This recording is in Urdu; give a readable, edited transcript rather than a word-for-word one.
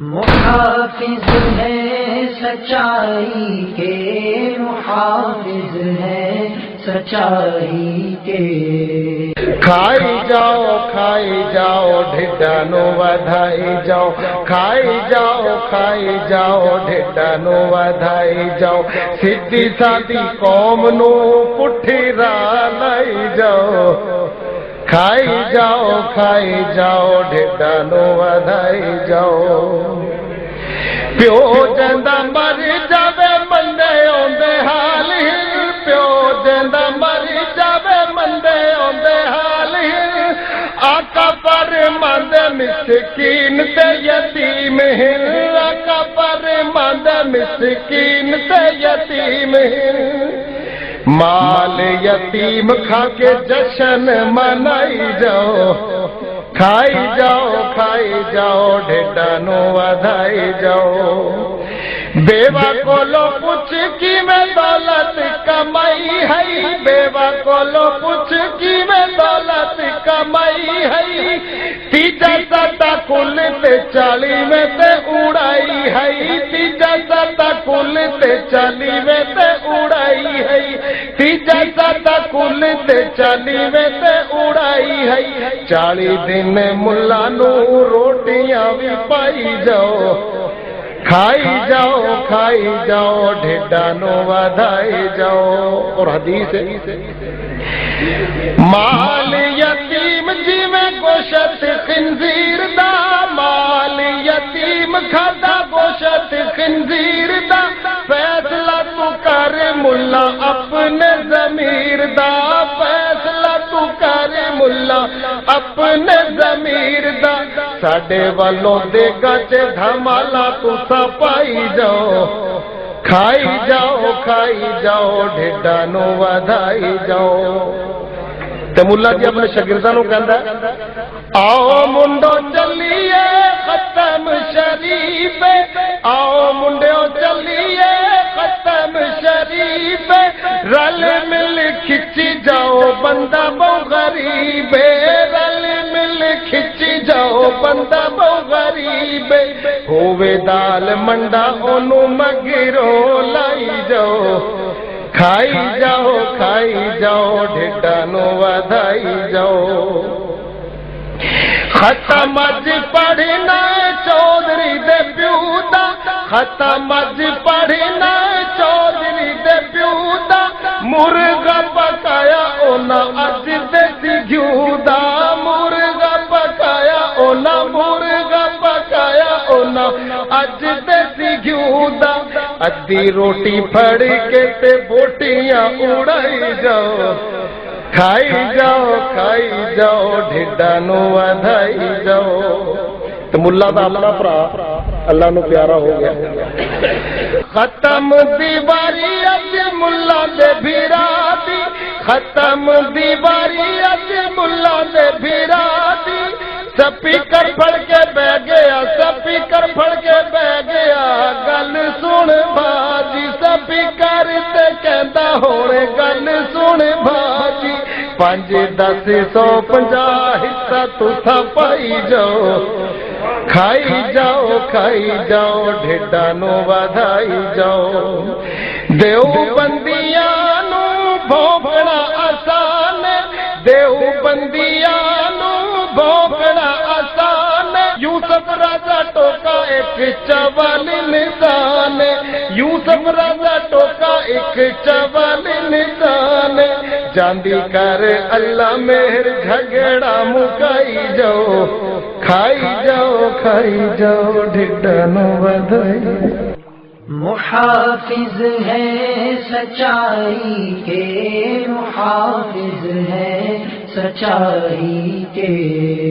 محافظ ہے سچائی کے، محافظ ہے سچائی کے۔ کھائی جاؤ ڈھڈانو ودھائی جاؤ، کھائی جاؤ ڈھڈانو ودھائی جاؤ، سیدھی سادی قوم نو پٹھی راہ لائی جاؤ، کھائی جاؤ ڈھڈانو ودھائی جاؤ۔ پیو جندا مر جاوے مندے اوندے حال ہی، پیو جندا مر جاوے مندے اوندے حال ہی، آقا پر مند مسکین تے یتیم ہن، آقا پر مند مسکین تے یتیم ہن۔ مال یتیم کھا کے جشن منائی جاؤ، کھائی جاؤ ڈھڈانو ودھائی جاؤ۔ بیوہ کولو پوچھ کی میں دولت کمائی ہے، بیوہ کولو پوچھ کی میں دولت کمائی ہے، تیجا ساتا کل تے 40 میں تے اڑائی ہے، تیجا ساتا کل تے 40 میں تے اڑائی ہے، تیجا ساتا کل تے 40 میں تے اڑائی ہے۔ 40 دن ملا نو روٹیاں بھی پائی جاؤ، کھائی جاؤ ڈھڈانو ودھائی جاؤ۔ اور حدیث ہے مال یتیم جی میں گوشت خنزیر دا، مال یتیم کھادا گوشت خنزیر دا، فیصلہ تو کر ملا اپنے ضمیر دا، فیصلہ تو کر ملا اپنے ضمیر دا، ساڈے والوں دے گچ دھمالا تسا پائی جاؤ، کھائی جاؤ ڈھڈانو ودھائی جاؤ۔ تے ملا جی اپنے شاگرداں نوں کہندا ہے آؤ منڈو چلیے ختم شریف، آؤ منڈو چلیے ختم شریف، رل مل کھچی جاؤ بندہ بہو غریب، رل مل کھچی جاؤ بندہ بہو غریب، ہووے دال منڈا اونوں مگروں لائی جاؤ، کھائی جاؤ ڈھڈانو ودھائی جاؤ۔ ختم اج پڑھنا چودھری دے پیو دا، ختم اج پڑھنا چودھری دے پیو دا، مرغا پکایا اونا اج دیسی گھیو دا، مرغا پکایا اونا، مرغا پکایا اونا اج دیسی گھیو دا، ادھی روٹی پھڑ کے تے بوٹیاں اڑائی جاؤ، کھائی جاؤ ڈھڈانو ودھائی جاؤ۔ تو ملا دا اپنا بھرا اللہ نو پیارا ہو گیا۔ ختم دیواری اج ملا دے بھیرا دی، ختم دیواری اج ملا دے بھیرا دی، سپیکر پھڑ کے بہ گیا، سپیکر پھڑ کے بہ گیا، گل سن باجی، سپیکر تے کہندا ہونے گل سن باجی، 5 10 150 حصہ تسا پائی جاؤ، کھائی جاؤ ڈھڈانو ودھائی جاؤ۔ دیو بندیاں نو بھوکنا آسان، دیو بندیاں نو بھوکنا آسان، یوسف راجا ٹوکا ایک چوال نشان، یوسف راجا ٹوکا ایک چوال نشان، جاندی کر اللہ مہر جھگڑا مکائی جاؤ، کھائی جاؤ ڈھڈانو ودھائی۔ محافظ ہے سچائی کے، محافظ ہے سچائی کے۔